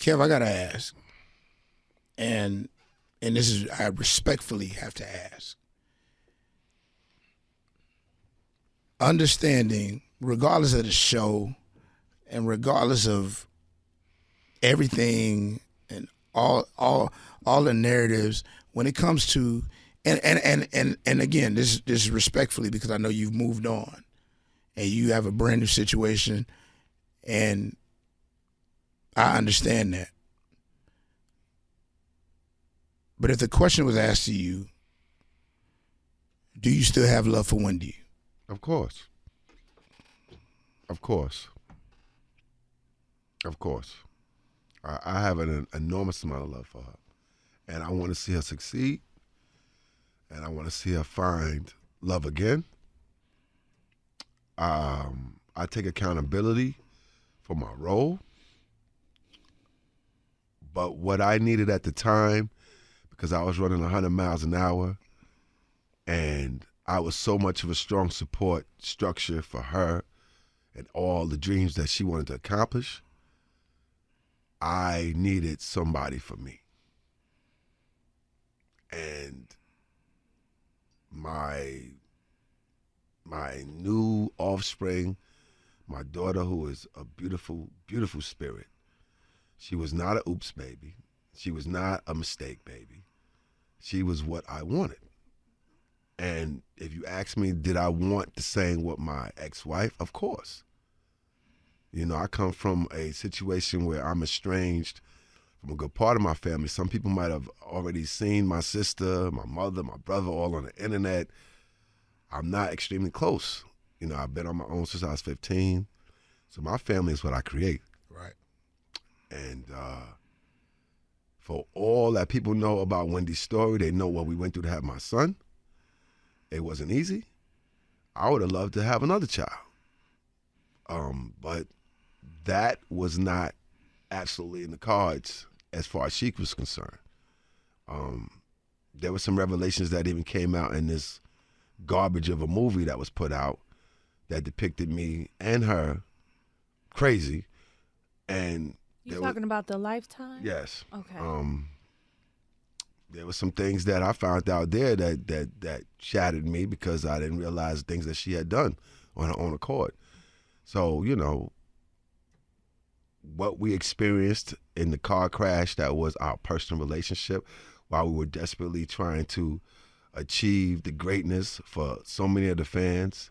Kev, I gotta ask, and this is, I respectfully have to ask. Understanding, regardless of the show, and regardless of everything and all the narratives, when it comes to and again, this is respectfully, because I know you've moved on and you have a brand new situation, and I understand that. But if the question was asked to you, do you still have love for Wendy? Of course. Of course. Of course. I have an enormous amount of love for her. And I want to see her succeed. And I want to see her find love again. I take accountability for my role. But what I needed at the time, because I was running 100 miles an hour, and I was so much of a strong support structure for her and all the dreams that she wanted to accomplish, I needed somebody for me. And my new offspring, my daughter, who is a beautiful, beautiful spirit, she was not a oops baby. She was not a mistake baby. She was what I wanted. And if you ask me, did I want the same with my ex-wife? Of course. You know, I come from a situation where I'm estranged from a good part of my family. Some people might have already seen my sister, my mother, my brother all on the internet. I'm not extremely close. You know, I've been on my own since I was 15. So my family is what I create. Right. And for all that people know about Wendy's story, they know what we went through to have my son. It wasn't easy. I would have loved to have another child. But that was not absolutely in the cards as far as she was concerned. There were some revelations that even came out in this garbage of a movie that was put out that depicted me and her crazy. And you talking about the Lifetime? Yes. Okay. There were some things that I found out there that shattered me because I didn't realize things that she had done on her own accord. So, you know, what we experienced in the car crash, that was our personal relationship while we were desperately trying to achieve the greatness for so many of the fans,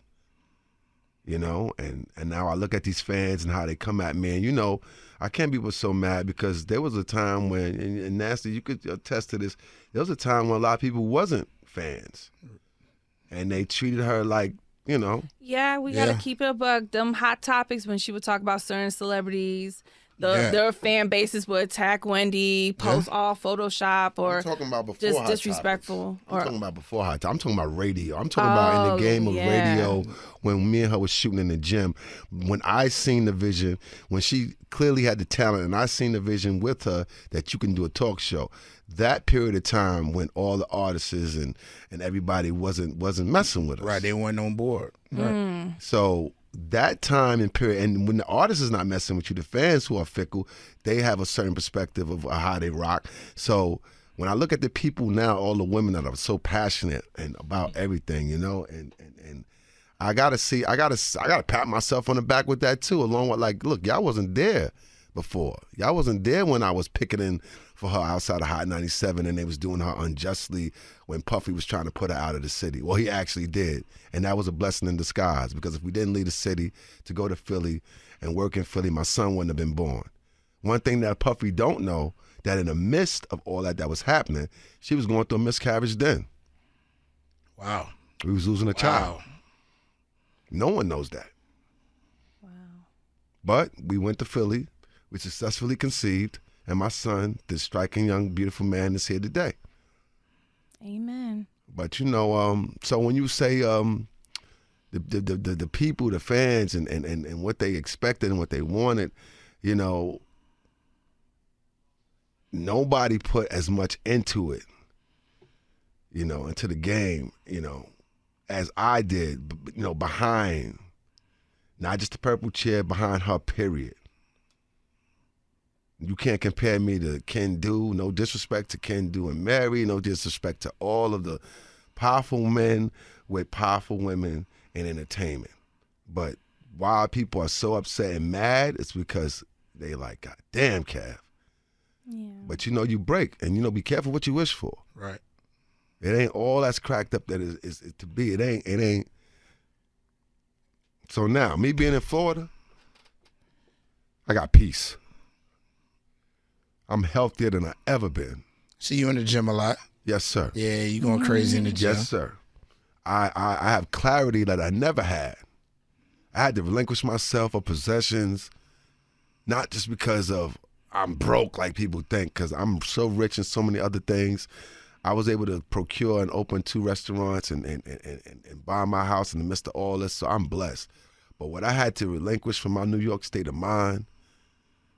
you know, and now I look at these fans and how they come at me, and, you know, I can't be so mad because there was a time when, and Nasty, you could attest to this, there was a time when a lot of people wasn't fans, and they treated her like, you know. Yeah, we got to keep it a buck. Them hot topics when she would talk about certain celebrities, their fan bases would attack Wendy, post all Photoshop or I'm talking about before just hot disrespectful. I'm talking about before hot topics. I'm talking about radio. I'm talking about in the game of radio when me and her was shooting in the gym. When I seen the vision, when she clearly had the talent, and I seen the vision with her that you can do a talk show. That period of time when all the artists and everybody wasn't messing with us. Right, they weren't on board. Right. So that time and period, and when the artist is not messing with you, the fans who are fickle, they have a certain perspective of how they rock. So when I look at the people now, all the women that are so passionate and about everything, you know, and I gotta pat myself on the back with that too, along with like, look, y'all wasn't there before. Y'all wasn't there when I was picketing for her outside of Hot 97 and they was doing her unjustly when Puffy was trying to put her out of the city. Well, he actually did. And that was a blessing in disguise, because if we didn't leave the city to go to Philly and work in Philly, my son wouldn't have been born. One thing that Puffy don't know, that in the midst of all that was happening, she was going through a miscarriage then. Wow. We was losing a child. No one knows that. Wow. But we went to Philly, we successfully conceived, and my son, this striking young, beautiful man, is here today. Amen. But, you know, so when you say the people, the fans, and what they expected and what they wanted, you know, nobody put as much into it, you know, into the game, you know, as I did, you know, behind, not just the purple chair, behind her, period. You can't compare me to Ken Do. No disrespect to Ken Do and Mary. No disrespect to all of the powerful men with powerful women in entertainment. But why people are so upset and mad, it's because they like, God damn, Kev. Yeah. But you break, and be careful what you wish for. Right. It ain't all that's cracked up that is to be. It ain't. So now, me being in Florida, I got peace. I'm healthier than I ever been. See you in the gym a lot. Yes, sir. Yeah, you going crazy in the gym. Yes, sir. I have clarity that I never had. I had to relinquish myself of possessions, not just because of I'm broke like people think, because I'm so rich in so many other things. I was able to procure and open 2 restaurants and buy my house in the midst of all this, so I'm blessed. But what I had to relinquish from my New York state of mind,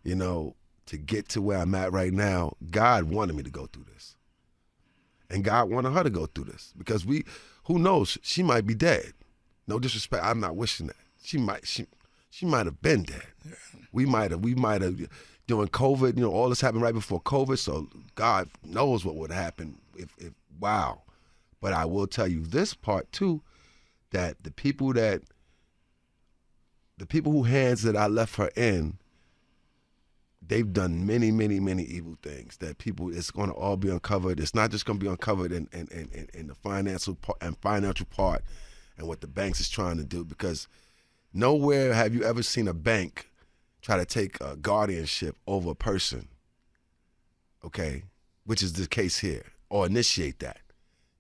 to get to where I'm at right now, God wanted me to go through this. And God wanted her to go through this because who knows, she might be dead. No disrespect, I'm not wishing that. She might have been dead. Yeah. We might have during COVID, all this happened right before COVID, so God knows what would happen if wow. But I will tell you this part too, that the people who hands that I left her in, they've done many, many, many evil things that it's going to all be uncovered. It's not just going to be uncovered in the financial part and what the banks is trying to do, because nowhere have you ever seen a bank try to take a guardianship over a person, okay, which is the case here, or initiate that.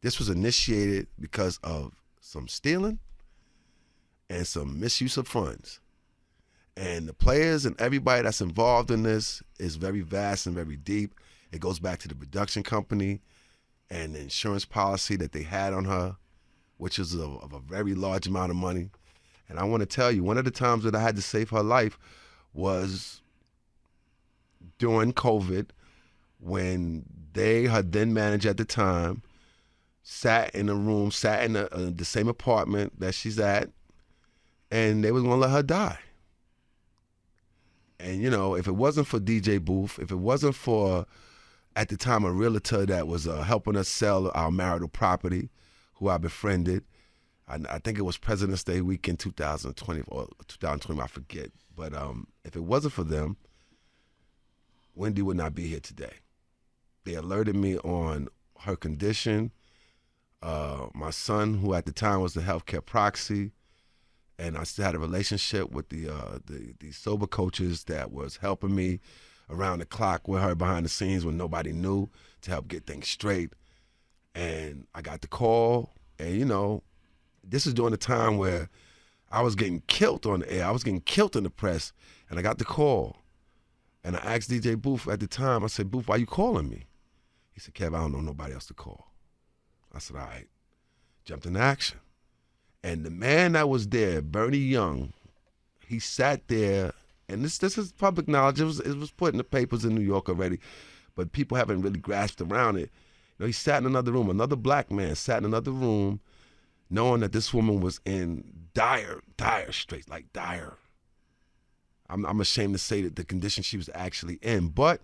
This was initiated because of some stealing and some misuse of funds. And the players and everybody that's involved in this is very vast and very deep. It goes back to the production company and the insurance policy that they had on her, which is of a very large amount of money. And I want to tell you, one of the times that I had to save her life was during COVID, when her then manager at the time sat in the same apartment that she's at, and they was going to let her die. And, if it wasn't for DJ Booth, if it wasn't for, at the time, a realtor that was helping us sell our marital property, who I befriended, I think it was President's Day weekend 2020 or 2020, I forget. But if it wasn't for them, Wendy would not be here today. They alerted me on her condition. My son, who at the time was the healthcare proxy, and I still had a relationship with the sober coaches that was helping me around the clock with her behind the scenes when nobody knew, to help get things straight. And I got the call, and this is during the time where I was getting killed on the air. I was getting killed in the press, and I got the call. And I asked DJ Booth at the time, I said, Booth, why you calling me? He said, Kev, I don't know nobody else to call. I said, all right. Jumped into action. And the man that was there, Bernie Young, he sat there, and this is public knowledge. It was put in the papers in New York already, but people haven't really grasped around it. He sat in another room. Another black man sat in another room, knowing that this woman was in dire straits, like dire. I'm ashamed to say that the condition she was actually in, but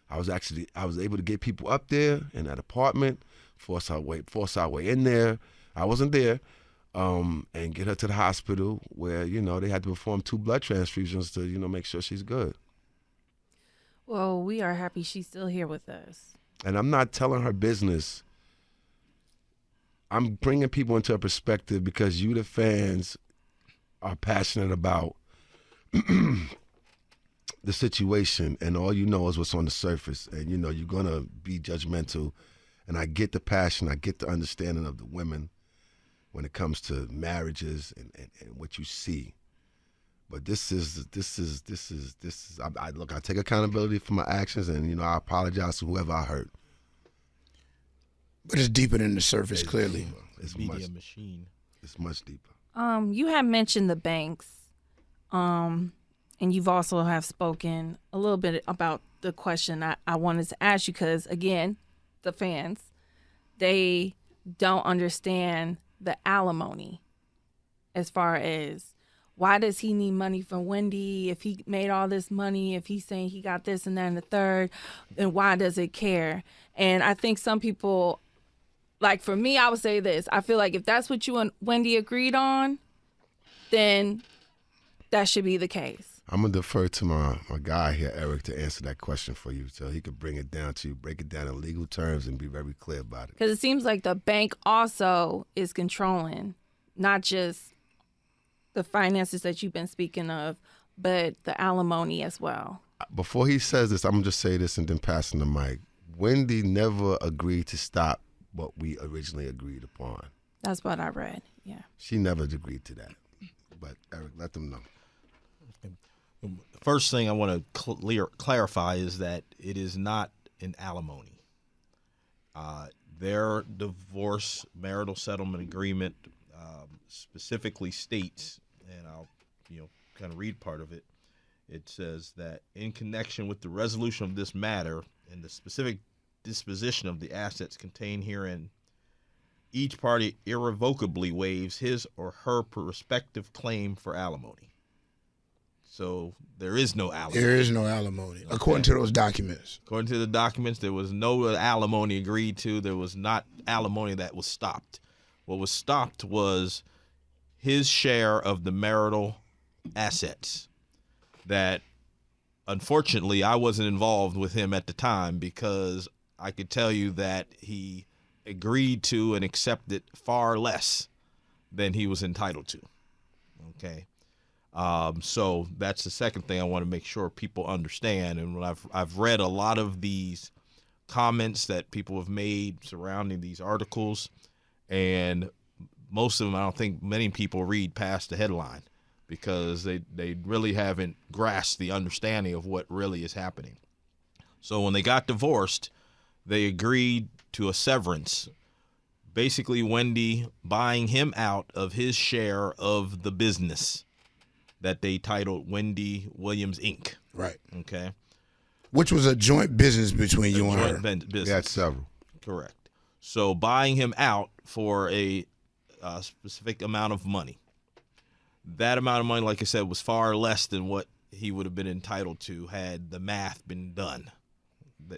I was able to get people up there in that apartment, force our way in there. I wasn't there, and get her to the hospital where, they had to perform 2 blood transfusions to, make sure she's good. Well, we are happy she's still here with us. And I'm not telling her business. I'm bringing people into a perspective because you, the fans, are passionate about the situation, and all you know is what's on the surface. And, you're going to be judgmental. And I get the passion. I get the understanding of the women when it comes to marriages and what you see. But this is I take accountability for my actions, and I apologize to whoever I hurt. But it's deeper than the surface, clearly. It's media machine. It's much deeper. You have mentioned the banks, and you've also have spoken a little bit about the question I wanted to ask you, because again, the fans, they don't understand the alimony as far as why does he need money from Wendy if he made all this money, if he's saying he got this and that and the third, and why does it care? And I think some people, like for me, I would say this. I feel like if that's what you and Wendy agreed on, then that should be the case. I'm going to defer to my guy here, Eric, to answer that question for you so he could bring it down to you, break it down in legal terms and be very clear about it. Because it seems like the bank also is controlling not just the finances that you've been speaking of, but the alimony as well. Before he says this, I'm going to just say this and then pass him the mic. Wendy never agreed to stop what we originally agreed upon. That's what I read, yeah. She never agreed to that. But, Eric, let them know. The first thing I want to clarify is that it is not an alimony. Their divorce marital settlement agreement specifically states, and I'll kind of read part of it. It says that in connection with the resolution of this matter and the specific disposition of the assets contained herein, each party irrevocably waives his or her respective claim for alimony. So there is no alimony. There is no alimony, according to those documents. According to the documents, there was no alimony agreed to. There was not alimony that was stopped. What was stopped was his share of the marital assets that, unfortunately, I wasn't involved with him at the time because I could tell you that he agreed to and accepted far less than he was entitled to. Okay. So that's the second thing I want to make sure people understand. And when I've read a lot of these comments that people have made surrounding these articles, and most of them, I don't think many people read past the headline because they really haven't grasped the understanding of what really is happening. So when they got divorced, they agreed to a severance, basically Wendy buying him out of his share of the business that they titled Wendy Williams, Inc. Right. Okay. Which was a joint business between you and her. Business. We had several. Correct. So buying him out for a specific amount of money. That amount of money, like I said, was far less than what he would have been entitled to had the math been done,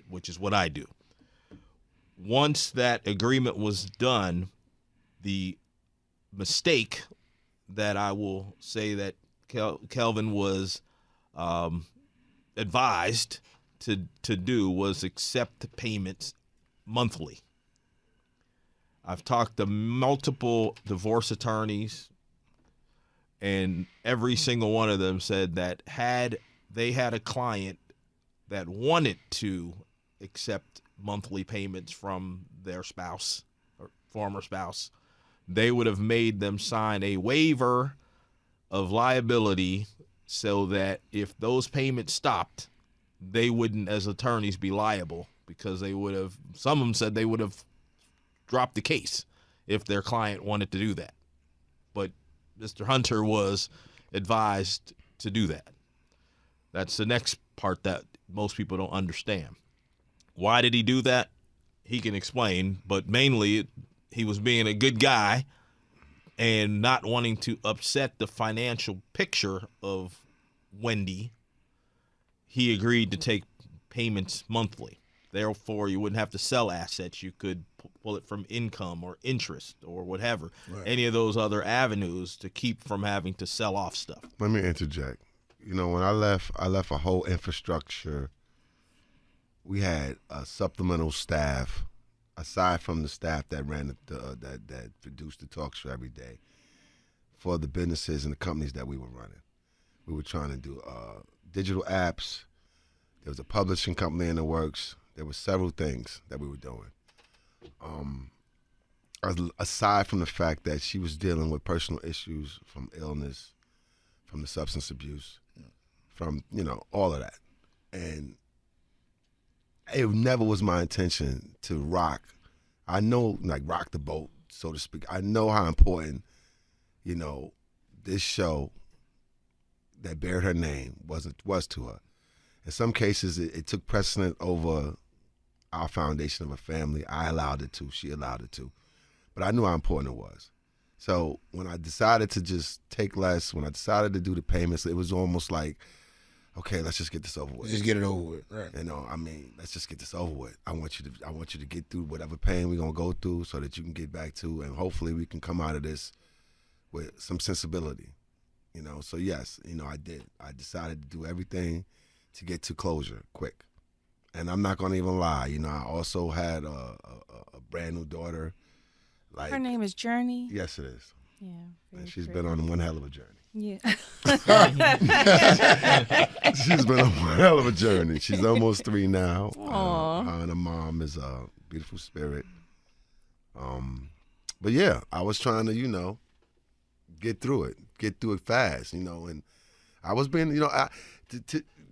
which is what I do. Once that agreement was done, the mistake that I will say that Kelvin was advised to do was accept the payments monthly. I've talked to multiple divorce attorneys, and every single one of them said that had they had a client that wanted to accept monthly payments from their spouse or former spouse, they would have made them sign a waiver of liability so that if those payments stopped, they wouldn't, as attorneys, be liable because they would have, some of them said they would have dropped the case if their client wanted to do that. But Mr. Hunter was advised to do that. That's the next part that most people don't understand. Why did he do that? He can explain, but mainly he was being a good guy and not wanting to upset the financial picture of Wendy. He agreed to take payments monthly. Therefore, you wouldn't have to sell assets. You could pull it from income or interest or whatever, right. Any of those other avenues to keep from having to sell off stuff. Let me interject. When I left a whole infrastructure. We had a supplemental staff, aside from the staff that ran that produced the talk show every day, for the businesses and the companies that we were running. We were trying to do digital apps. There was a publishing company in the works. There were several things that we were doing. Aside from the fact that she was dealing with personal issues from illness, from the substance abuse, from all of that, and it never was my intention to rock. I know, rock the boat, so to speak. I know how important, this show that bared her name was to her. In some cases, it took precedent over our foundation of a family. I allowed it to. She allowed it to. But I knew how important it was. So when I decided to just take less, when I decided to do the payments, it was almost like, okay, let's just get this over with. Just get it over with, right? You know, I mean, let's just get this over with. I want you to get through whatever pain we're gonna go through, so that you can get back to, and hopefully we can come out of this with some sensibility. You know, so yes, you know, I did. I decided to do everything to get to closure quick. And I'm not gonna even lie. You know, I also had a brand new daughter. Like, Her name is Journey. yes, it is. Yeah. And she's been on one hell of a journey. Yeah. She's been on one hell of a journey. She's almost 3 now. Aw. Her and her mom is a beautiful spirit. But yeah, I was trying to, you know, get through it fast, you know, and I was being, you know,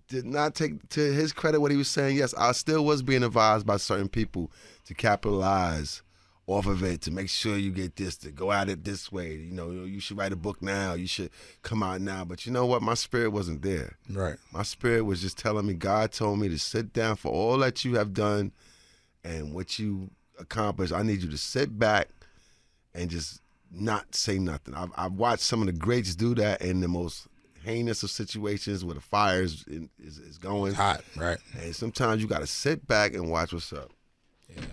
did not take to his credit what he was saying. Yes, I still was being advised by certain people to capitalize off of it, to make sure you get this, to go at it this way. You know, you should write a book now. You should come out now. But you know what? My spirit wasn't there. Right. My spirit was just telling me, God told me to sit down for all that you have done and what you accomplished. I need you to sit back and just not say nothing. I've watched some of the greats do that in the most heinous of situations where the fire is going. Hot, right? And sometimes you got to sit back and watch what's up. Yeah.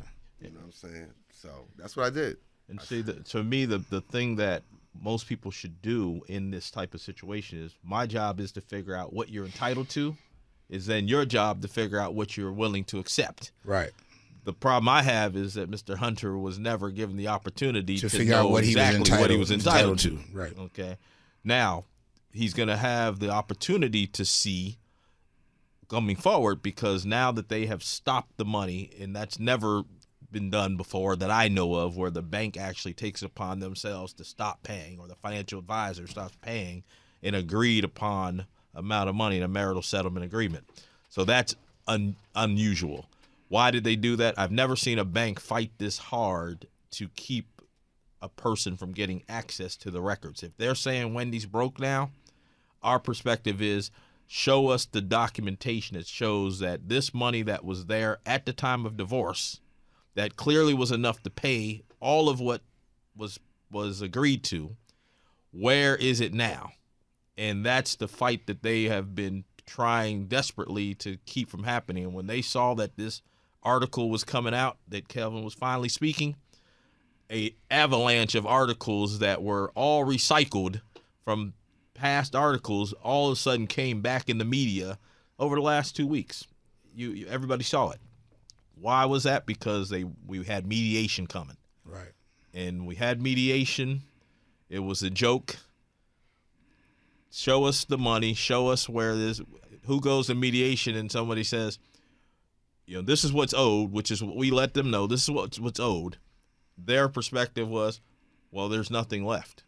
You know what I'm saying? So that's what I did. And see, to me, the thing that most people should do in this type of situation is, my job is to figure out what you're entitled to. Is then your job to figure out what you're willing to accept. Right. The problem I have is that Mr. Hunter was never given the opportunity to figure know out what exactly what he was entitled to. Right. Okay. Now, he's going to have the opportunity to see coming forward, because now that they have stopped the money, and that's never been done before that I know of, where the bank actually takes it upon themselves to stop paying, or the financial advisor stops paying an agreed upon amount of money in a marital settlement agreement. So that's unusual. Why did they do that? I've never seen a bank fight this hard to keep a person from getting access to the records. If they're saying Wendy's broke now, our perspective is, show us the documentation that shows that this money that was there at the time of divorce, that clearly was enough to pay all of what was agreed to, where is it now? And that's the fight that they have been trying desperately to keep from happening. And when they saw that this article was coming out, that Kelvin was finally speaking, a avalanche of articles that were all recycled from past articles all of a sudden came back in the media over the last 2 weeks. Everybody saw it. Why was that? Because we had mediation coming. Right. And we had mediation. It was a joke. Show us the money. Show us where this. Who goes to mediation and somebody says, you know, this is what's owed, which is what we let them know. This is what's owed. Their perspective was, well, there's nothing left.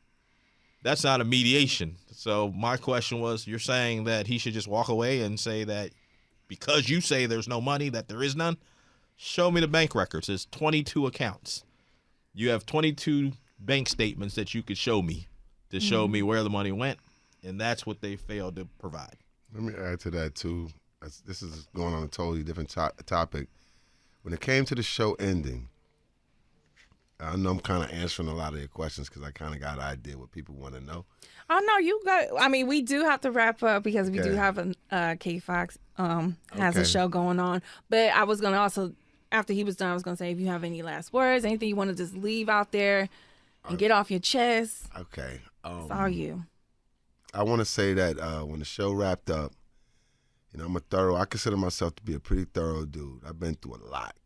That's not a mediation. So my question was, you're saying that he should just walk away and say that because you say there's no money, that there is none? Show me the bank records. There's 22 accounts. You have 22 bank statements that you could show me to show me where the money went, and that's what they failed to provide. Let me add to that, too. This is going on a totally different topic. When it came to the show ending, I know I'm kind of answering a lot of your questions because I kind of got an idea what people want to know. Oh, no, you got, I mean, we do have to wrap up because we do have K Fox has a show going on. But I was going to also, after he was done, I was going to say, if you have any last words, anything you want to just leave out there and get off your chest. Okay. It's all you. I want to say that when the show wrapped up, you know, I consider myself to be a pretty thorough dude. I've been through a lot.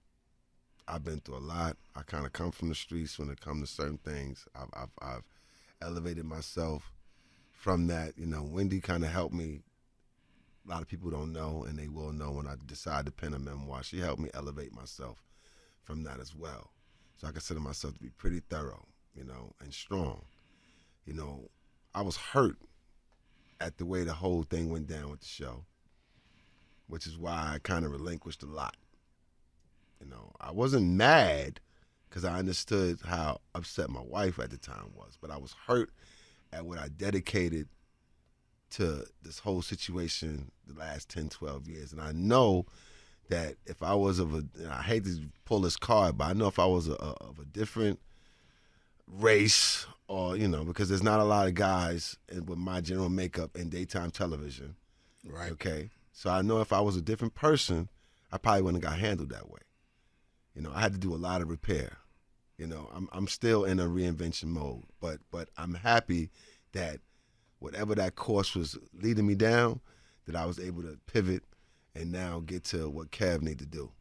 I kind of come from the streets when it comes to certain things. I've elevated myself from that. You know, Wendy kind of helped me. A lot of people don't know, and they will know when I decide to pen a memoir. She helped me elevate myself from that as well. So I consider myself to be pretty thorough, you know, and strong. You know, I was hurt at the way the whole thing went down with the show, which is why I kind of relinquished a lot. You know, I wasn't mad because I understood how upset my wife at the time was, but I was hurt at what I dedicated to this whole situation the last 10, 12 years. And I know that if I was I hate to pull this card, but I know if I was of a different race or, because there's not a lot of guys with my general makeup in daytime television. Right. Okay. So I know if I was a different person, I probably wouldn't have got handled that way. I had to do a lot of repair. I'm still in a reinvention mode, but I'm happy that whatever that course was leading me down, that I was able to pivot and now get to what Kev need to do.